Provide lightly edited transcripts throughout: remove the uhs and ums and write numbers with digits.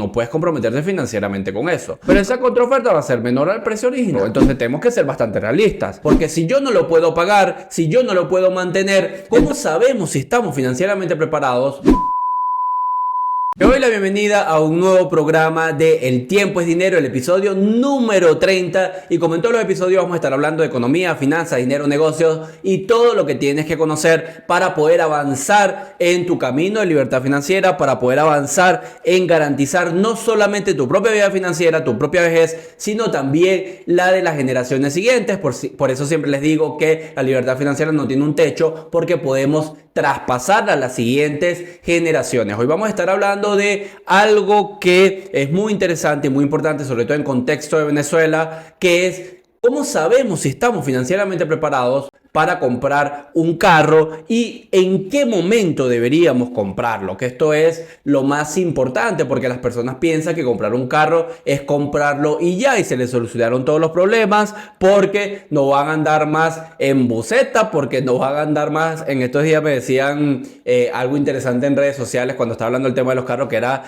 no puedes comprometerte financieramente con eso. Pero esa contraoferta va a ser menor al precio original. Entonces tenemos que ser bastante realistas. Porque si yo no lo puedo pagar, si yo no lo puedo mantener, ¿cómo sabemos si estamos financieramente preparados? Te doy la bienvenida a un nuevo programa de El Tiempo es Dinero, el episodio número 30. Y como en todos los episodios vamos a estar hablando de economía, finanzas, dinero, negocios y todo lo que tienes que conocer para poder avanzar en tu camino de libertad financiera, para poder avanzar en garantizar no solamente tu propia vida financiera, tu propia vejez, sino también la de las generaciones siguientes. Por eso siempre les digo que la libertad financiera no tiene un techo, porque podemos traspasarla a las siguientes generaciones. Hoy vamos a estar hablando de algo que es muy interesante y muy importante, sobre todo en contexto de Venezuela, que es cómo sabemos si estamos financieramente preparados para comprar un carro y en qué momento deberíamos comprarlo, que esto es lo más importante, porque las personas piensan que comprar un carro es comprarlo y ya, y se les solucionaron todos los problemas, porque no van a andar más en buseta, porque no van a andar más. En estos días me decían algo interesante en redes sociales cuando estaba hablando del tema de los carros, que era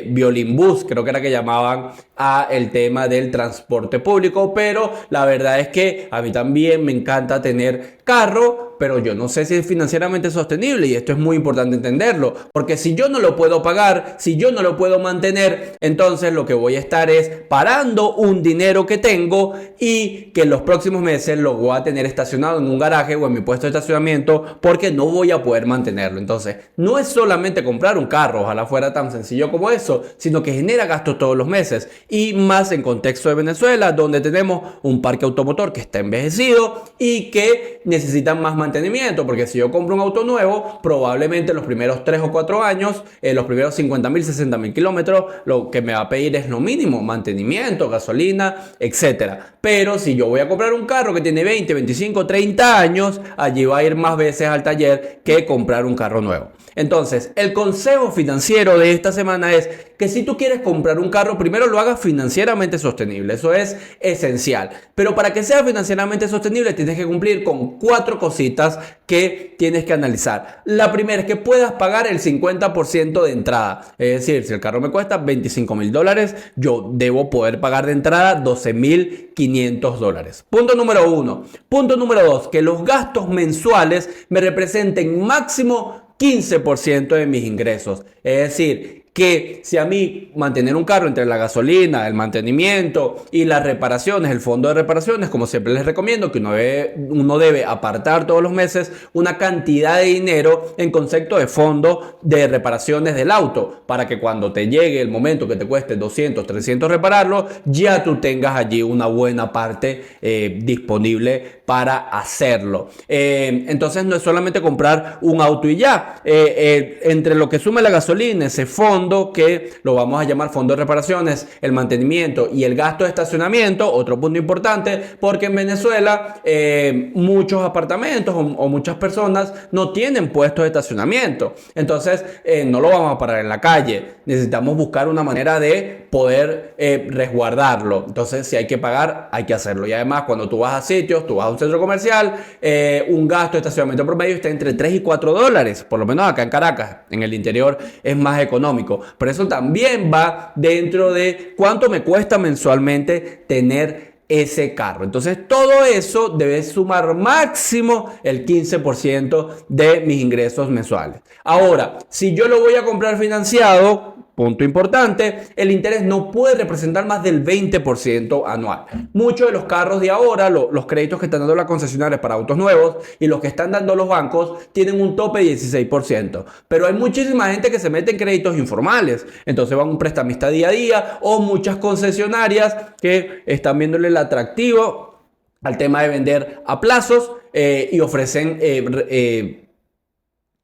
violín bus, creo que era que llamaban a el tema del transporte público. Pero la verdad es que a mí también me encanta tener carro, pero yo no sé si es financieramente sostenible, y esto es muy importante entenderlo, porque si yo no lo puedo pagar, si yo no lo puedo mantener, entonces lo que voy a estar es parando un dinero que tengo y que en los próximos meses lo voy a tener estacionado en un garaje o en mi puesto de estacionamiento, porque no voy a poder mantenerlo. Entonces no es solamente comprar un carro, ojalá fuera tan sencillo como eso, sino que genera gastos todos los meses, y más en contexto de Venezuela, donde tenemos un parque automotor que está envejecido y que necesitan más mantenimiento, porque si yo compro un auto nuevo, probablemente los primeros 3 o 4 años, los primeros 50.000, 60.000 kilómetros, lo que me va a pedir es lo mínimo: mantenimiento, gasolina, etcétera. Pero si yo voy a comprar un carro que tiene 20, 25, 30 años, allí va a ir más veces al taller que comprar un carro nuevo. Entonces, el consejo financiero de esta semana es que si tú quieres comprar un carro, primero lo hagas financieramente sostenible. Eso es esencial. Pero para que sea financieramente sostenible, tienes que cumplir con 4 cositas que tienes que analizar. La primera es que puedas pagar el 50% de entrada. Es decir, si el carro me cuesta $25.000, yo debo poder pagar de entrada $12.500. Punto número 1. Punto número 2, que los gastos mensuales me representen máximo 15% de mis ingresos. Es decir, que si a mí mantener un carro, entre la gasolina, el mantenimiento y las reparaciones, el fondo de reparaciones, como siempre les recomiendo, que uno debe apartar todos los meses una cantidad de dinero en concepto de fondo de reparaciones del auto, para que cuando te llegue el momento que te cueste 200, 300 repararlo, ya tú tengas allí una buena parte disponible para hacerlo. Entonces no es solamente comprar un auto y ya. Entre lo que sume la gasolina, ese fondo que lo vamos a llamar fondo de reparaciones, el mantenimiento y el gasto de estacionamiento, otro punto importante, porque en Venezuela muchos apartamentos o muchas personas no tienen puestos de estacionamiento. Entonces no lo vamos a parar en la calle, necesitamos buscar una manera de poder resguardarlo. Entonces si hay que pagar, hay que hacerlo. Y además, cuando tú vas a sitios, tú vas a un centro comercial, un gasto de estacionamiento promedio está entre $3 y $4, por lo menos acá en Caracas. En el interior es más económico, pero eso también va dentro de cuánto me cuesta mensualmente tener ese carro. Entonces todo eso debe sumar máximo el 15% de mis ingresos mensuales. Ahora, si yo lo voy a comprar financiado, punto importante, el interés no puede representar más del 20% anual. Muchos de los carros de ahora, los créditos que están dando las concesionarias para autos nuevos y los que están dando los bancos, tienen un tope de 16%. Pero hay muchísima gente que se mete en créditos informales. Entonces van un prestamista día a día, o muchas concesionarias que están viéndole el atractivo al tema de vender a plazos y ofrecen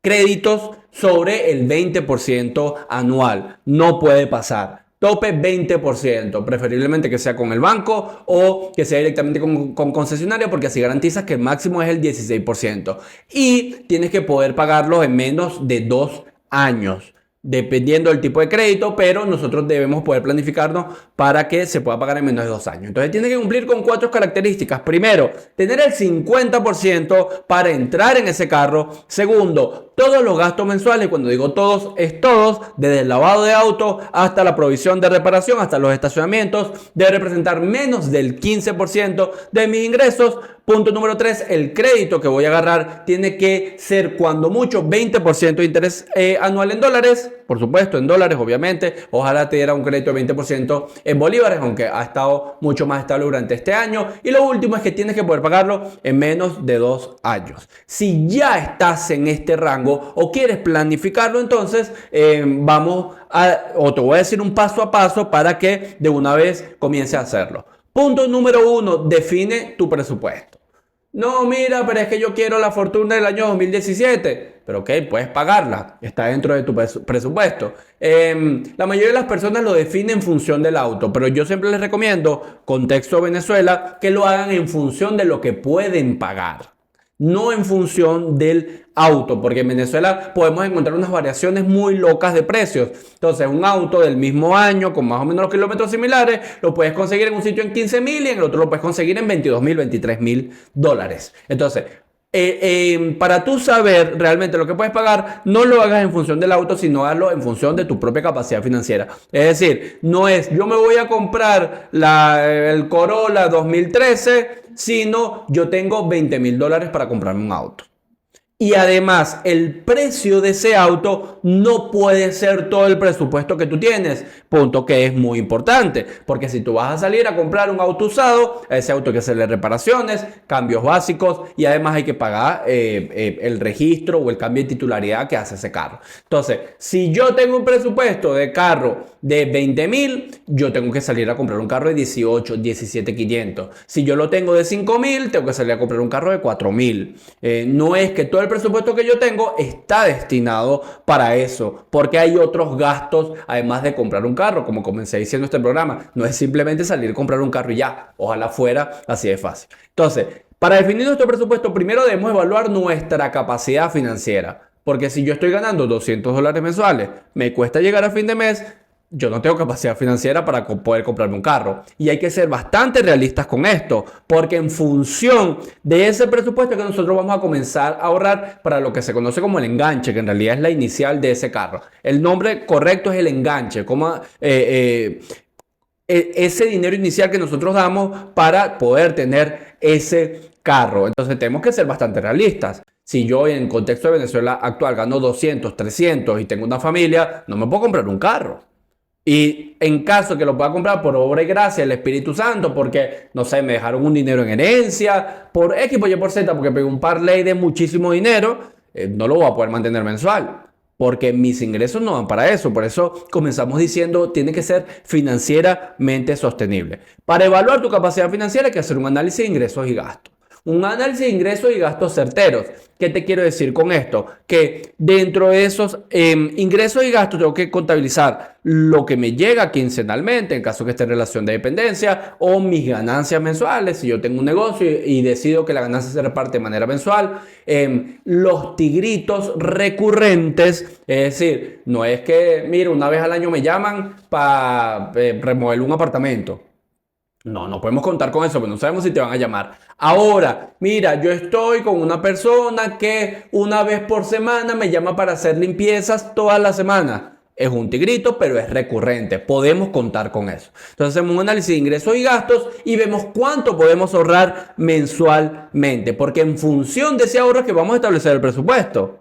créditos sobre el 20% anual. No puede pasar. Tope 20%, preferiblemente que sea con el banco o que sea directamente con concesionaria, porque así garantizas que el máximo es el 16%. Y tienes que poder pagarlo en menos de 2 años. dependiendo del tipo de crédito, pero nosotros debemos poder planificarnos para que se pueda pagar en menos de 2 años. Entonces tiene que cumplir con 4 características. Primero, tener el 50% para entrar en ese carro. Segundo, todos los gastos mensuales, cuando digo todos, es todos, desde el lavado de auto hasta la provisión de reparación, hasta los estacionamientos, debe representar menos del 15% de mis ingresos. Punto número 3, el crédito que voy a agarrar tiene que ser cuando mucho 20% de interés anual en dólares, por supuesto en dólares obviamente, ojalá te diera un crédito de 20% en bolívares, aunque ha estado mucho más estable durante este año. Y lo último es que tienes que poder pagarlo en menos de 2 años. Si ya estás en este rango o quieres planificarlo, entonces o te voy a decir un paso a paso para que de una vez comiences a hacerlo. Punto número 1, define tu presupuesto. No, mira, pero es que yo quiero la fortuna del año 2017. Pero ok, puedes pagarla, está dentro de tu presupuesto. La mayoría de las personas lo definen en función del auto, pero yo siempre les recomiendo, contexto Venezuela, que lo hagan en función de lo que pueden pagar, no en función del auto, porque en Venezuela podemos encontrar unas variaciones muy locas de precios. Entonces, un auto del mismo año, con más o menos los kilómetros similares, lo puedes conseguir en un sitio en 15,000 y en el otro lo puedes conseguir en 22,000, 23,000 dólares. Entonces, para tú saber realmente lo que puedes pagar, no lo hagas en función del auto, sino hazlo en función de tu propia capacidad financiera. Es decir, no es yo me voy a comprar el Corolla 2013, sino yo tengo 20,000 dólares para comprarme un auto. Y además, el precio de ese auto no puede ser todo el presupuesto que tú tienes. Punto que es muy importante. Porque si tú vas a salir a comprar un auto usado, a ese auto hay que hacerle reparaciones, cambios básicos y además hay que pagar el registro o el cambio de titularidad que hace ese carro. Entonces, si yo tengo un presupuesto de carro de 20,000, yo tengo que salir a comprar un carro de 18, 17,500. Si yo lo tengo de 5,000, tengo que salir a comprar un carro de 4,000. No es que todo el presupuesto que yo tengo está destinado para eso, porque hay otros gastos además de comprar un carro. Como comencé diciendo este programa, no es simplemente salir a comprar un carro y ya, ojalá fuera así de fácil. Entonces, para definir nuestro presupuesto, primero debemos evaluar nuestra capacidad financiera, porque si yo estoy ganando 200 dólares mensuales, me cuesta llegar a fin de mes, yo no tengo capacidad financiera para poder comprarme un carro. Y hay que ser bastante realistas con esto, porque en función de ese presupuesto que nosotros vamos a comenzar a ahorrar para lo que se conoce como el enganche, que en realidad es la inicial de ese carro. El nombre correcto es el enganche, como ese dinero inicial que nosotros damos para poder tener ese carro. Entonces tenemos que ser bastante realistas. Si yo en el contexto de Venezuela actual gano 200, 300 y tengo una familia, no me puedo comprar un carro. Y en caso que lo pueda comprar por obra y gracia del Espíritu Santo, porque, no sé, me dejaron un dinero en herencia, por X, por Y, por Z, porque pegué un parlay de muchísimo dinero, no lo voy a poder mantener mensual, porque mis ingresos no van para eso. Por eso comenzamos diciendo, tiene que ser financieramente sostenible. Para evaluar tu capacidad financiera hay que hacer un análisis de ingresos y gastos. Un análisis de ingresos y gastos certeros. ¿Qué te quiero decir con esto? Que dentro de esos ingresos y gastos tengo que contabilizar lo que me llega quincenalmente, en caso que esté en relación de dependencia, o mis ganancias mensuales, si yo tengo un negocio y decido que la ganancia se reparte de manera mensual. Los tigritos recurrentes, es decir, no es que, mira, una vez al año me llaman para remodelar un apartamento. No podemos contar con eso, porque no sabemos si te van a llamar. Ahora, mira, yo estoy con una persona que una vez por semana me llama para hacer limpiezas todas las semanas. Es un tigrito, pero es recurrente. Podemos contar con eso. Entonces hacemos un análisis de ingresos y gastos y vemos cuánto podemos ahorrar mensualmente. Porque en función de ese ahorro es que vamos a establecer el presupuesto.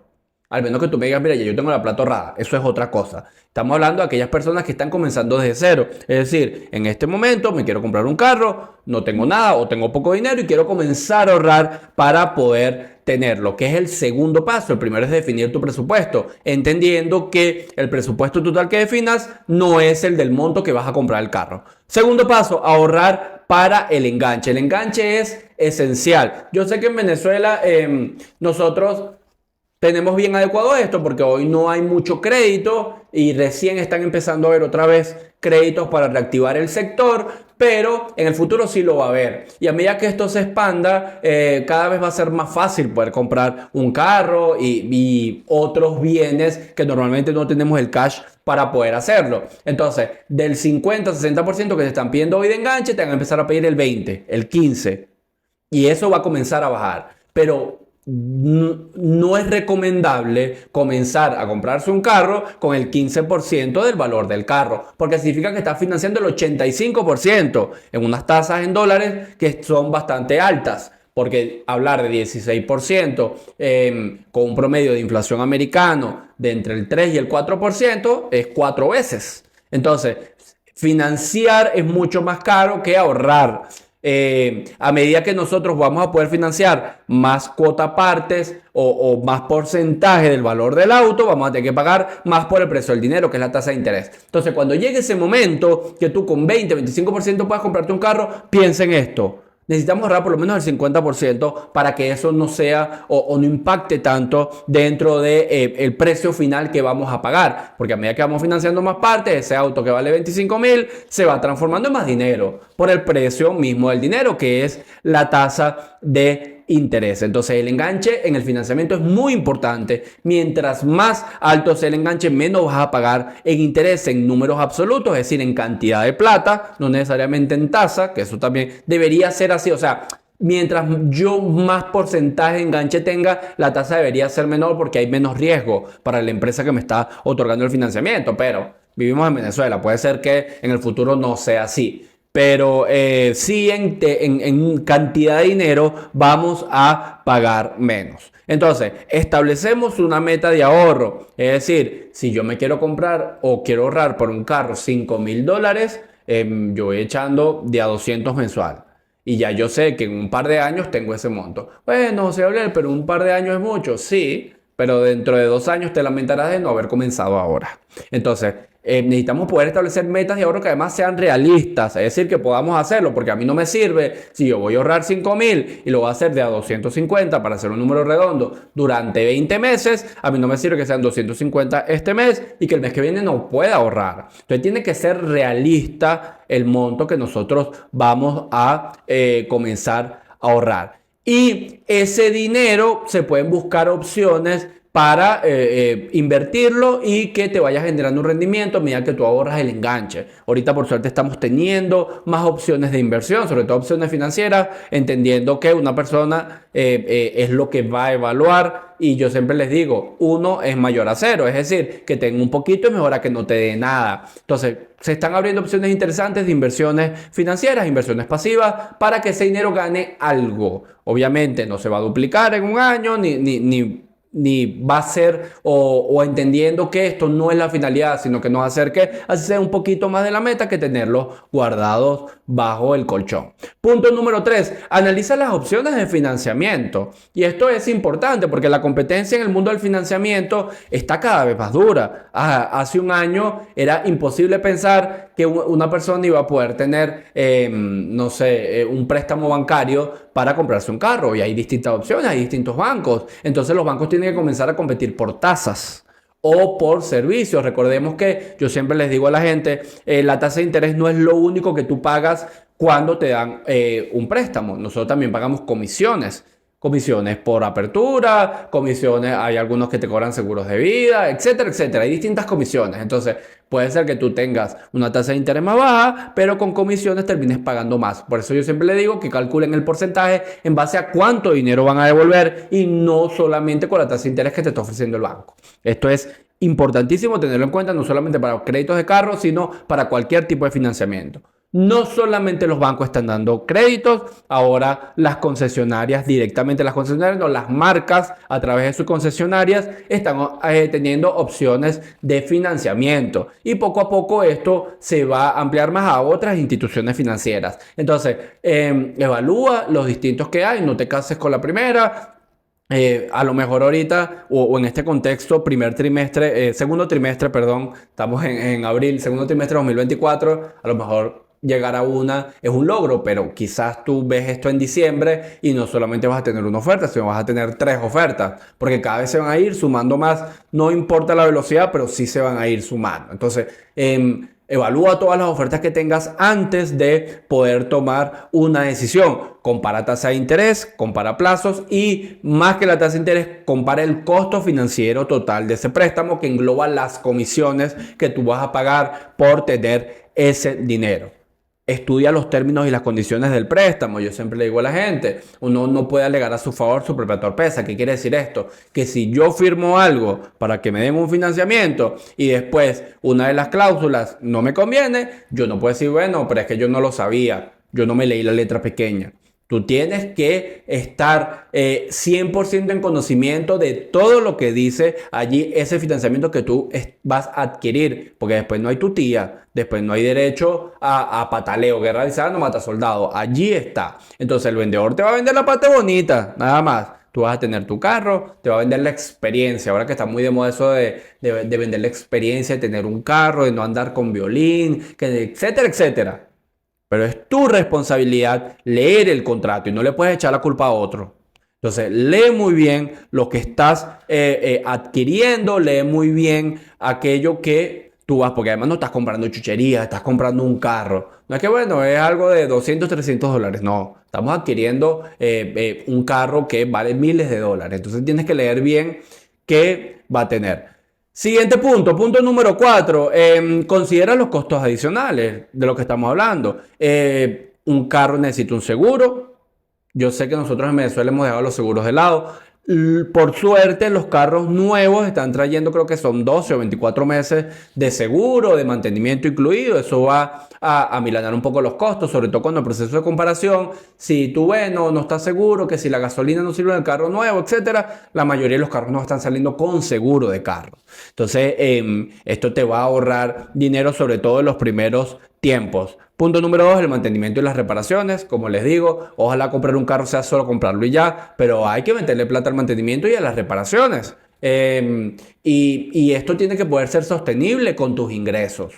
Al menos que tú me digas, mira, ya yo tengo la plata ahorrada. Eso es otra cosa. Estamos hablando de aquellas personas que están comenzando desde cero. Es decir, en este momento me quiero comprar un carro, no tengo nada o tengo poco dinero y quiero comenzar a ahorrar para poder tenerlo, que es el segundo paso. El primero es definir tu presupuesto, entendiendo que el presupuesto total que definas no es el del monto que vas a comprar el carro. Segundo paso, ahorrar para el enganche. El enganche es esencial. Yo sé que en Venezuela nosotros tenemos bien adecuado esto porque hoy no hay mucho crédito y recién están empezando a ver otra vez créditos para reactivar el sector, pero en el futuro sí lo va a haber. Y a medida que esto se expanda, cada vez va a ser más fácil poder comprar un carro y otros bienes que normalmente no tenemos el cash para poder hacerlo. Entonces, del 50-60% que te están pidiendo hoy de enganche, te van a empezar a pedir el 20, el 15. Y eso va a comenzar a bajar. Pero no es recomendable comenzar a comprarse un carro con el 15% del valor del carro, porque significa que estás financiando el 85% en unas tasas en dólares que son bastante altas. Porque hablar de 16% con un promedio de inflación americano de entre el 3 y el 4% es 4 veces. Entonces, financiar es mucho más caro que ahorrar. A medida que nosotros vamos a poder financiar más cuota partes o más porcentaje del valor del auto, vamos a tener que pagar más por el precio del dinero, que es la tasa de interés. Entonces, cuando llegue ese momento que tú con 20-25% puedas comprarte un carro, piensa en esto. Necesitamos ahorrar por lo menos el 50% para que eso no sea o no impacte tanto dentro de, el precio final que vamos a pagar. Porque a medida que vamos financiando más partes, ese auto que vale 25,000 se va transformando en más dinero por el precio mismo del dinero, que es la tasa de interés. Entonces el enganche en el financiamiento es muy importante. Mientras más alto sea el enganche, menos vas a pagar en interés en números absolutos, es decir, en cantidad de plata, no necesariamente en tasa, que eso también debería ser así. O sea, mientras yo más porcentaje de enganche tenga, la tasa debería ser menor porque hay menos riesgo para la empresa que me está otorgando el financiamiento. Pero vivimos en Venezuela, puede ser que en el futuro no sea así. Pero sí en cantidad de dinero vamos a pagar menos. Entonces, establecemos una meta de ahorro. Es decir, si yo me quiero comprar o quiero ahorrar por un carro $5,000, yo voy echando de a 200 mensual. Y ya yo sé que en un par de años tengo ese monto. Bueno, José Gabriel, pero un par de años es mucho. Sí, pero dentro de 2 años te lamentarás de no haber comenzado ahora. Entonces, necesitamos poder establecer metas de ahorro que además sean realistas, es decir, que podamos hacerlo, porque a mí no me sirve si yo voy a ahorrar 5,000 y lo voy a hacer de a 250 para hacer un número redondo durante 20 meses, a mí no me sirve que sean 250 este mes y que el mes que viene no pueda ahorrar. Entonces tiene que ser realista el monto que nosotros vamos a comenzar a ahorrar. Y ese dinero se pueden buscar opciones para invertirlo y que te vaya generando un rendimiento a medida que tú ahorras el enganche. Ahorita por suerte estamos teniendo más opciones de inversión, sobre todo opciones financieras, entendiendo que una persona es lo que va a evaluar, y yo siempre les digo, 1 es mayor a 0, es decir, que tenga un poquito es mejor a que no te dé nada. Entonces se están abriendo opciones interesantes de inversiones financieras, inversiones pasivas, para que ese dinero gane algo. Obviamente no se va a duplicar en un año, ni va a ser o entendiendo que esto no es la finalidad, sino que nos acerque así sea un poquito más de la meta, que tenerlos guardados bajo el colchón. Punto número 3, analiza las opciones de financiamiento. Y esto es importante porque la competencia en el mundo del financiamiento está cada vez más dura. Hace un año era imposible pensar que una persona iba a poder tener, un préstamo bancario para comprarse un carro. Y hay distintas opciones, hay distintos bancos. Entonces los bancos tienen que comenzar a competir por tasas o por servicios. Recordemos que yo siempre les digo a la gente, la tasa de interés no es lo único que tú pagas cuando te dan un préstamo. Nosotros también pagamos comisiones. Comisiones por apertura, comisiones, hay algunos que te cobran seguros de vida, etcétera, etcétera. Hay distintas comisiones. Entonces, puede ser que tú tengas una tasa de interés más baja, pero con comisiones termines pagando más. Por eso yo siempre le digo que calculen el porcentaje en base a cuánto dinero van a devolver y no solamente con la tasa de interés que te está ofreciendo el banco. Esto es importantísimo tenerlo en cuenta, no solamente para créditos de carro, sino para cualquier tipo de financiamiento. No solamente los bancos están dando créditos, ahora las concesionarias, directamente las concesionarias, no, las marcas a través de sus concesionarias están teniendo opciones de financiamiento, y poco a poco esto se va a ampliar más a otras instituciones financieras. Entonces, evalúa los distintos que hay, no te cases con la primera. A lo mejor ahorita o en este contexto, segundo trimestre, perdón, estamos en abril, segundo trimestre de 2024, a lo mejor llegar a una es un logro, pero quizás tú ves esto en diciembre y no solamente vas a tener una oferta, sino vas a tener 3 ofertas, porque cada vez se van a ir sumando más, no importa la velocidad, pero sí se van a ir sumando. Entonces, evalúa todas las ofertas que tengas antes de poder tomar una decisión. Compara tasa de interés, compara plazos y más que la tasa de interés, compara el costo financiero total de ese préstamo que engloba las comisiones que tú vas a pagar por tener ese dinero. Estudia los términos y las condiciones del préstamo. Yo siempre le digo a la gente, uno no puede alegar a su favor su propia torpeza. ¿Qué quiere decir esto? Que si yo firmo algo para que me den un financiamiento y después una de las cláusulas no me conviene, yo no puedo decir, bueno, pero es que yo no lo sabía, yo no me leí la letra pequeña. Tú tienes que estar 100% en conocimiento de todo lo que dice allí ese financiamiento que tú vas a adquirir, porque después no hay tutía, después no hay derecho a pataleo, guerra avisada no mata soldado, allí está. Entonces el vendedor te va a vender la parte bonita, nada más. Tú vas a tener tu carro, te va a vender la experiencia. Ahora que está muy de moda eso de vender la experiencia, de tener un carro, de no andar con violín, etcétera, etcétera. Pero es tu responsabilidad leer el contrato y no le puedes echar la culpa a otro. Entonces, lee muy bien lo que estás adquiriendo, lee muy bien aquello que tú vas, porque además no estás comprando chucherías, estás comprando un carro. No es que, bueno, es algo de 200, 300 dólares. No, estamos adquiriendo un carro que vale miles de dólares. Entonces, tienes que leer bien qué va a tener. Siguiente punto, punto número 4. Considera los costos adicionales de lo que estamos hablando. Un carro necesita un seguro. Yo sé que nosotros en Venezuela hemos dejado los seguros de lado. Por suerte, los carros nuevos están trayendo, creo que son 12 o 24 meses de seguro, de mantenimiento incluido. Eso va a amilanar un poco los costos, sobre todo cuando el proceso de comparación, si tú ves, no estás seguro, que si la gasolina no sirve en el carro nuevo, etcétera, la mayoría de los carros no están saliendo con seguro de carro. Entonces, esto te va a ahorrar dinero, sobre todo en los primeros tiempos. Punto número 2, el mantenimiento y las reparaciones. Como les digo, ojalá comprar un carro sea solo comprarlo y ya, pero hay que meterle plata al mantenimiento y a las reparaciones. Y esto tiene que poder ser sostenible con tus ingresos.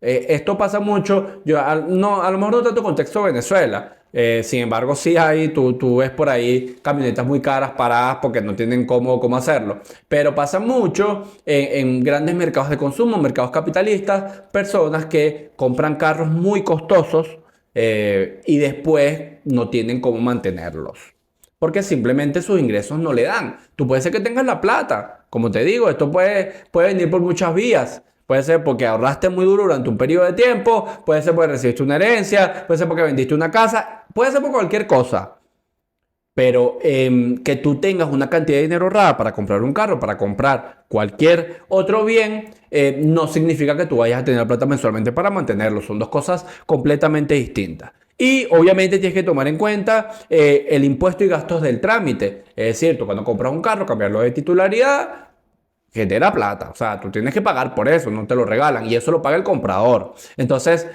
Esto pasa mucho, a lo mejor no tanto contexto Venezuela. Sin embargo, sí hay, tú ves por ahí camionetas muy caras paradas porque no tienen cómo hacerlo. Pero pasa mucho en grandes mercados de consumo, mercados capitalistas, personas que compran carros muy costosos y después no tienen cómo mantenerlos. Porque simplemente sus ingresos no le dan. Tú puede ser que tengas la plata. Como te digo, esto puede venir por muchas vías. Puede ser porque ahorraste muy duro durante un periodo de tiempo, puede ser porque recibiste una herencia, puede ser porque vendiste una casa, puede ser por cualquier cosa. Pero que tú tengas una cantidad de dinero ahorrada para comprar un carro, para comprar cualquier otro bien, no significa que tú vayas a tener plata mensualmente para mantenerlo. Son dos cosas completamente distintas. Y obviamente tienes que tomar en cuenta el impuesto y gastos del trámite. Es decir, tú cuando compras un carro, cambiarlo de titularidad, genera plata. O sea, tú tienes que pagar por eso, no te lo regalan. Y eso lo paga el comprador. Entonces,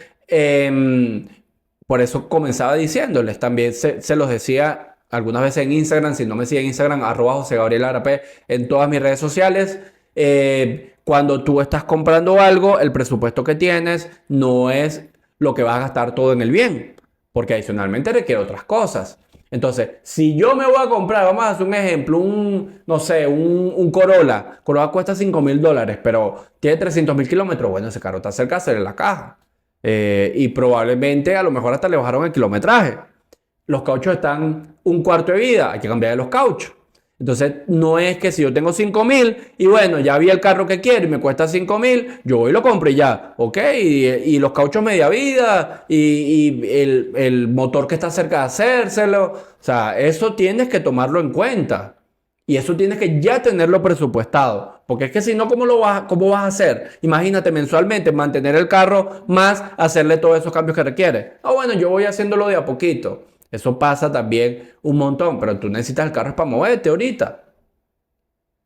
por eso comenzaba diciéndoles. También se los decía algunas veces en Instagram. Si no me siguen en Instagram, @JoseGabrielArapé en todas mis redes sociales. Cuando tú estás comprando algo, el presupuesto que tienes no es lo que vas a gastar todo en el bien. Porque adicionalmente requiere otras cosas. Entonces, si yo me voy a comprar, vamos a hacer un ejemplo, un Corolla. Corolla cuesta $5,000, pero tiene 300,000 kilómetros. Bueno, ese carro está cerca de hacer en la caja. Y probablemente a lo mejor hasta le bajaron el kilometraje. Los cauchos están un cuarto de vida, hay que cambiar los cauchos. Entonces, no es que si yo tengo 5,000 y bueno, ya vi el carro que quiero y me cuesta 5,000, yo voy y lo compro y ya, ¿ok? Y los cauchos media vida y el motor que está cerca de hacérselo. O sea, eso tienes que tomarlo en cuenta. Y eso tienes que ya tenerlo presupuestado. Porque es que si no, ¿cómo vas a hacer? Imagínate mensualmente mantener el carro más hacerle todos esos cambios que requiere. Ah, bueno, yo voy haciéndolo de a poquito. Eso pasa también un montón, pero tú necesitas el carro para moverte ahorita.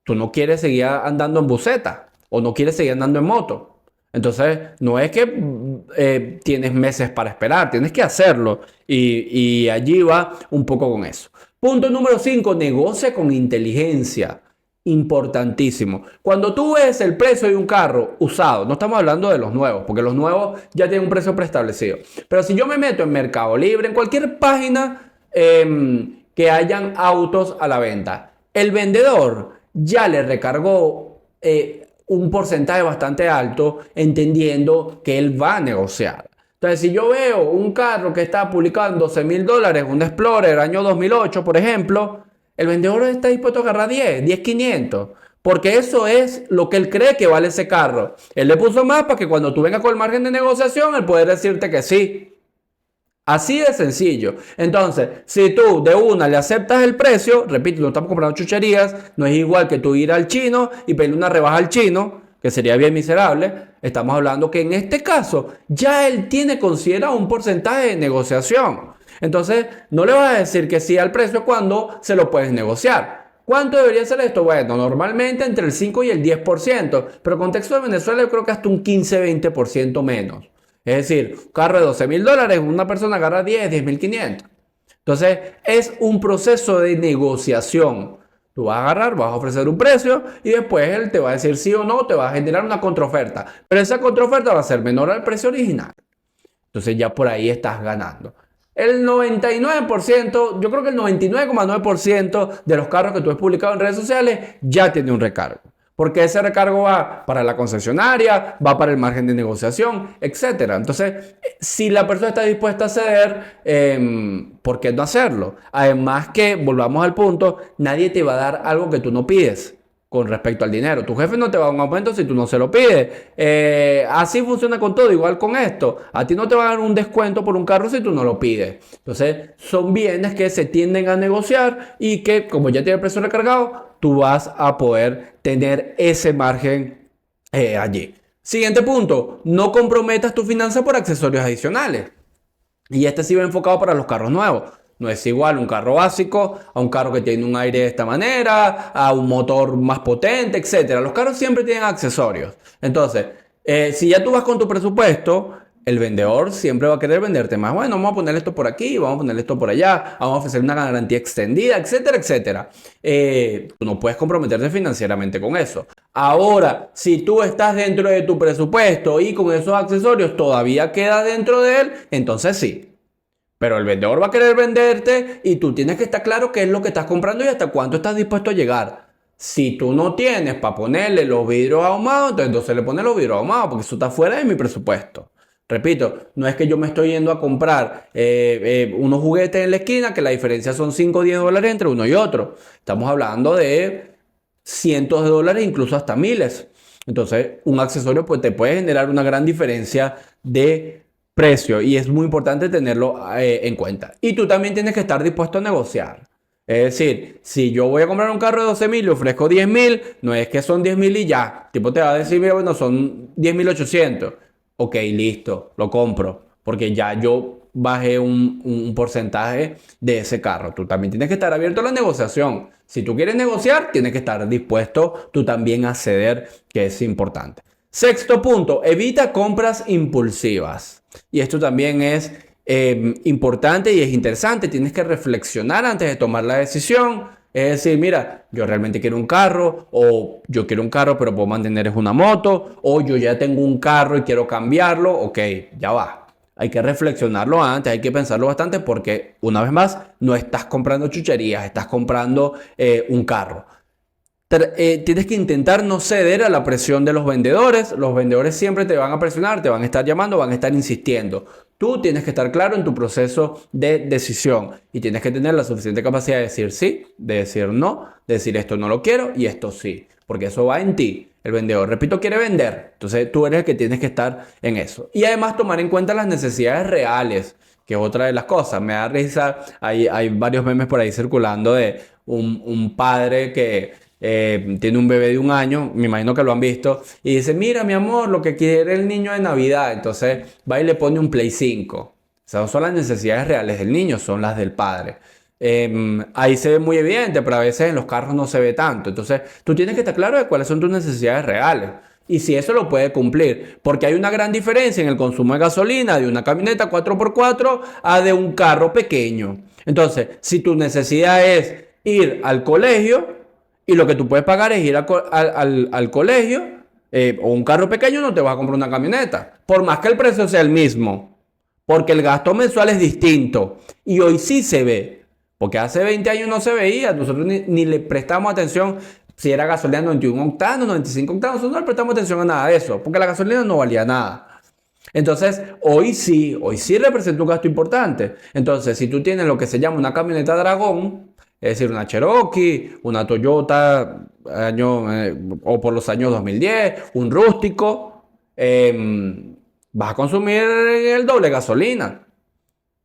Tú no quieres seguir andando en buseta o no quieres seguir andando en moto. Entonces, no es que tienes meses para esperar, tienes que hacerlo. Y allí va un poco con eso. Punto número 5, negocia con inteligencia. Importantísimo. Cuando tú ves el precio de un carro usado, no estamos hablando de los nuevos, porque los nuevos ya tienen un precio preestablecido. Pero si yo me meto en Mercado Libre, en cualquier página que hayan autos a la venta, el vendedor ya le recargó un porcentaje bastante alto, entendiendo que él va a negociar. Entonces, si yo veo un carro que está publicado en $12,000, un Explorer año 2008, por ejemplo, el vendedor está dispuesto a agarrar 10,500, porque eso es lo que él cree que vale ese carro. Él le puso más para que cuando tú vengas con el margen de negociación, él pueda decirte que sí. Así de sencillo. Entonces, si tú de una le aceptas el precio, repito, no estamos comprando chucherías, no es igual que tú ir al chino y pedirle una rebaja al chino, que sería bien miserable. Estamos hablando que en este caso ya él tiene considerado un porcentaje de negociación. Entonces, no le vas a decir que sí al precio cuando se lo puedes negociar. ¿Cuánto debería ser esto? Bueno, normalmente entre el 5 y el 10%, pero en contexto de Venezuela yo creo que hasta un 15-20% menos. Es decir, un carro de $12,000, una persona agarra 10,500. Entonces, es un proceso de negociación. Tú vas a agarrar, vas a ofrecer un precio y después él te va a decir sí o no, te va a generar una contraoferta. Pero esa contraoferta va a ser menor al precio original. Entonces ya por ahí estás ganando. El 99%, yo creo que el 99,9% de los carros que tú has publicado en redes sociales ya tiene un recargo. Porque ese recargo va para la concesionaria, va para el margen de negociación, etc. Entonces, si la persona está dispuesta a ceder, ¿por qué no hacerlo? Además que, volvamos al punto, nadie te va a dar algo que tú no pides con respecto al dinero. Tu jefe no te va a dar un aumento si tú no se lo pides. Así funciona con todo, igual con esto. A ti no te va a dar un descuento por un carro si tú no lo pides. Entonces, son bienes que se tienden a negociar y que, como ya tiene el precio recargado, tú vas a poder tener ese margen allí. Siguiente punto, no comprometas tu finanza por accesorios adicionales. Y este sí va enfocado para los carros nuevos. No es igual un carro básico a un carro que tiene un aire de esta manera, a un motor más potente, etc. Los carros siempre tienen accesorios. Entonces, si ya tú vas con tu presupuesto, el vendedor siempre va a querer venderte más. Bueno, vamos a poner esto por aquí, vamos a poner esto por allá, vamos a ofrecer una garantía extendida, etcétera, etcétera. Tú no puedes comprometerte financieramente con eso. Ahora, si tú estás dentro de tu presupuesto y con esos accesorios todavía queda dentro de él, entonces sí. Pero el vendedor va a querer venderte y tú tienes que estar claro qué es lo que estás comprando y hasta cuánto estás dispuesto a llegar. Si tú no tienes para ponerle los vidrios ahumados, entonces le pones los vidrios ahumados porque eso está fuera de mi presupuesto. Repito, no es que yo me estoy yendo a comprar unos juguetes en la esquina que la diferencia son 5 o 10 dólares entre uno y otro. Estamos hablando de cientos de dólares, incluso hasta miles. Entonces, un accesorio pues, te puede generar una gran diferencia de precio y es muy importante tenerlo en cuenta. Y tú también tienes que estar dispuesto a negociar. Es decir, si yo voy a comprar un carro de 12,000 y ofrezco 10,000, no es que son 10,000 y ya. Tipo te va a decir, mira, bueno, son 10,800. Ok, listo, lo compro. Porque ya yo bajé un porcentaje de ese carro. Tú también tienes que estar abierto a la negociación. Si tú quieres negociar, tienes que estar dispuesto tú también a ceder, que es importante. Sexto punto, evita compras impulsivas. Y esto también es importante y es interesante. Tienes que reflexionar antes de tomar la decisión. Es decir, mira, yo realmente quiero un carro, o yo quiero un carro pero puedo mantener es una moto, o yo ya tengo un carro y quiero cambiarlo. Ok, ya va. Hay que reflexionarlo antes, hay que pensarlo bastante porque, una vez más, no estás comprando chucherías, estás comprando un carro. Tienes que intentar no ceder a la presión de los vendedores. Los vendedores siempre te van a presionar, te van a estar llamando, van a estar insistiendo. Tú tienes que estar claro en tu proceso de decisión y tienes que tener la suficiente capacidad de decir sí, de decir no, de decir esto no lo quiero y esto sí, porque eso va en ti. El vendedor, repito, quiere vender. Entonces tú eres el que tienes que estar en eso. Y además tomar en cuenta las necesidades reales, que es otra de las cosas. Me da risa, hay varios memes por ahí circulando de un padre que tiene un bebé de 1 año, me imagino que lo han visto, y dice, mira mi amor, lo que quiere el niño de Navidad. Entonces va y le pone un Play 5. Esas son las necesidades reales del niño, son las del padre. Ahí se ve muy evidente, pero a veces en los carros no se ve tanto. Entonces tú tienes que estar claro de cuáles son tus necesidades reales y si eso lo puede cumplir, porque hay una gran diferencia en el consumo de gasolina de una camioneta 4x4 a de un carro pequeño. Entonces, si tu necesidad es ir al colegio Y lo que tú puedes pagar es ir al colegio o un carro pequeño, no te vas a comprar una camioneta. Por más que el precio sea el mismo. Porque el gasto mensual es distinto. Y hoy sí se ve. Porque hace 20 años no se veía. Nosotros ni le prestamos atención si era gasolina 91 octanos, 95 octanos. Nosotros no le prestamos atención a nada de eso. Porque la gasolina no valía nada. Entonces, hoy sí representa un gasto importante. Entonces, si tú tienes lo que se llama una camioneta Dragón, es decir, una Cherokee, una Toyota o por los años 2010, un rústico, vas a consumir el doble de gasolina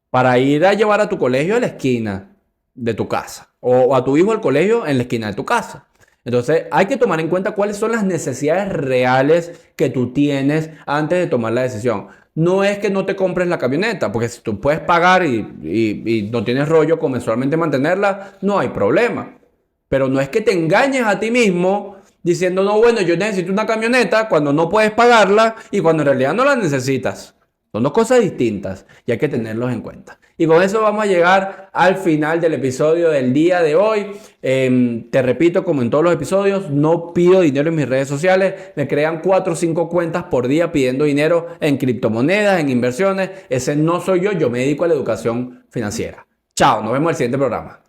para ir a llevar a tu colegio a la esquina de tu casa o a tu hijo al colegio en la esquina de tu casa. Entonces hay que tomar en cuenta cuáles son las necesidades reales que tú tienes antes de tomar la decisión. No es que no te compres la camioneta, porque si tú puedes pagar y no tienes rollo con mensualmente mantenerla, no hay problema. Pero no es que te engañes a ti mismo diciendo, no, bueno, yo necesito una camioneta cuando no puedes pagarla y cuando en realidad no la necesitas. Son dos cosas distintas y hay que tenerlos en cuenta. Y con eso vamos a llegar al final del episodio del día de hoy. Te repito, como en todos los episodios, no pido dinero en mis redes sociales. Me crean 4 o 5 cuentas por día pidiendo dinero en criptomonedas, en inversiones. Ese no soy yo, yo me dedico a la educación financiera. Chao, nos vemos en el siguiente programa.